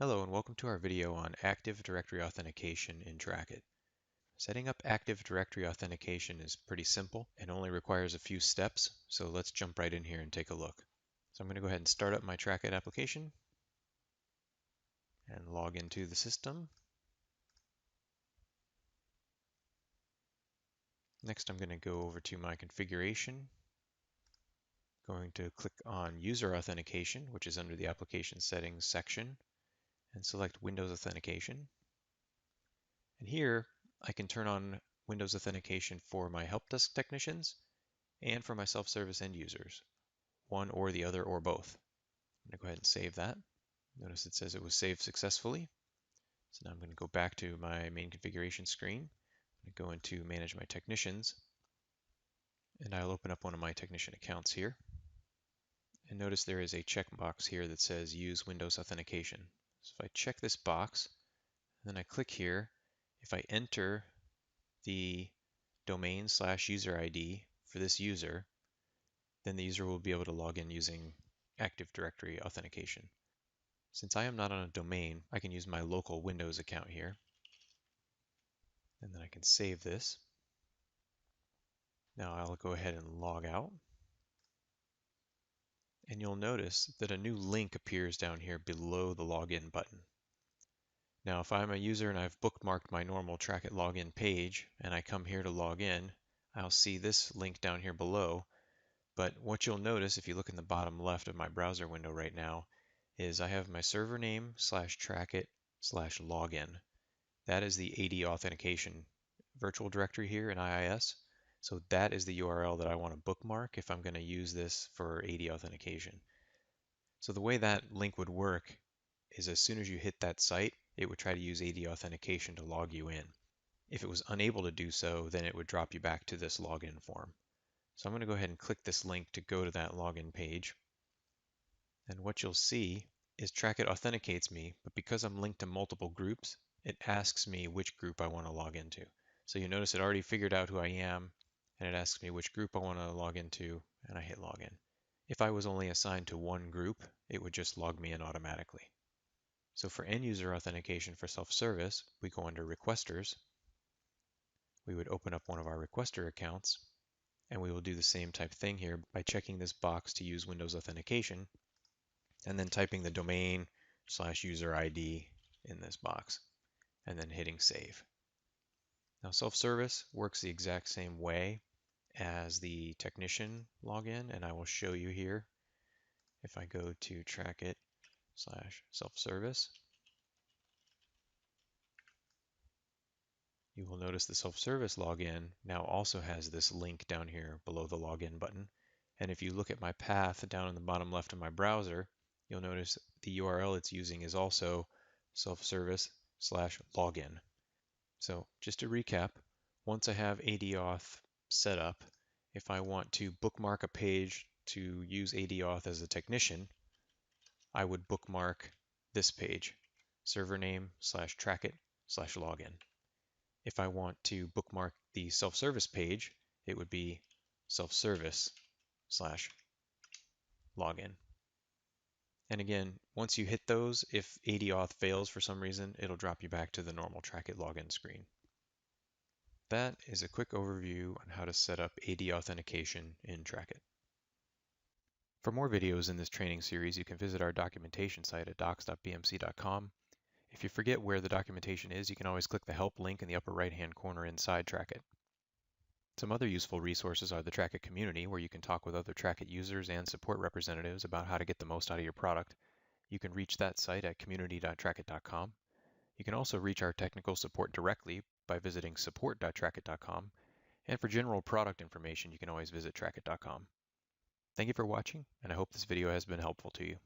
Hello and welcome to our video on Active Directory Authentication in Trackit. Setting up Active Directory Authentication is pretty simple and only requires a few steps, so let's jump right in here and take a look. So I'm going to go ahead and start up my Trackit application and log into the system. Next I'm going to go over to my configuration, going to click on User Authentication, which is under the Application Settings section, and select Windows Authentication. And here I can turn on Windows Authentication for my help desk technicians and for my self-service end users, one or the other or both. I'm going to go ahead and save that. Notice it says it was saved successfully. So now I'm going to go back to my main configuration screen. I'm going to go into Manage My Technicians, and I'll open up one of my technician accounts here. And notice there is a checkbox here that says Use Windows Authentication. So if I check this box, then I click here, if I enter the domain/user ID for this user, then the user will be able to log in using Active Directory Authentication. Since I am not on a domain, I can use my local Windows account here, and then I can save this. Now I'll go ahead and log out, and you'll notice that a new link appears down here below the login button. Now if I'm a user and I've bookmarked my normal Trackit login page, and I come here to log in, I'll see this link down here below. But what you'll notice if you look in the bottom left of my browser window right now is I have my server name /trackit/login. That is the AD authentication virtual directory here in IIS. So that is the URL that I want to bookmark if I'm going to use this for AD authentication. So the way that link would work is as soon as you hit that site, it would try to use AD authentication to log you in. If it was unable to do so, then it would drop you back to this login form. So I'm going to go ahead and click this link to go to that login page. And what you'll see is Trackit authenticates me, but because I'm linked to multiple groups, it asks me which group I want to log into. So you notice it already figured out who I am, and it asks me which group I want to log into, and I hit login. If I was only assigned to one group, it would just log me in automatically. So for end user authentication for self-service, we go under requesters. We would open up one of our requester accounts, and we will do the same type thing here by checking this box to use Windows Authentication, and then typing the domain/user ID in this box, and then hitting save. Now self-service works the exact same way as the technician login, and I will show you here. If I go to Trackit/self-service, you will notice the self-service login now also has this link down here below the login button. And if you look at my path down in the bottom left of my browser, you'll notice the URL it's using is also self-service/login. So just to recap, once I have ADAuth set up, if I want to bookmark a page to use ADAuth as a technician, I would bookmark this page, server name/trackit/login. If I want to bookmark the self-service page, it would be self-service/login. And again, once you hit those, if ADAuth fails for some reason, it'll drop you back to the normal Trackit login screen. That is a quick overview on how to set up AD authentication in Trackit. For more videos in this training series, you can visit our documentation site at docs.bmc.com. If you forget where the documentation is, you can always click the Help link in the upper right-hand corner inside Trackit. Some other useful resources are the Trackit community, where you can talk with other Trackit users and support representatives about how to get the most out of your product. You can reach that site at community.trackit.com. You can also reach our technical support directly by visiting support.trackit.com. And for general product information, you can always visit trackit.com. Thank you for watching, and I hope this video has been helpful to you.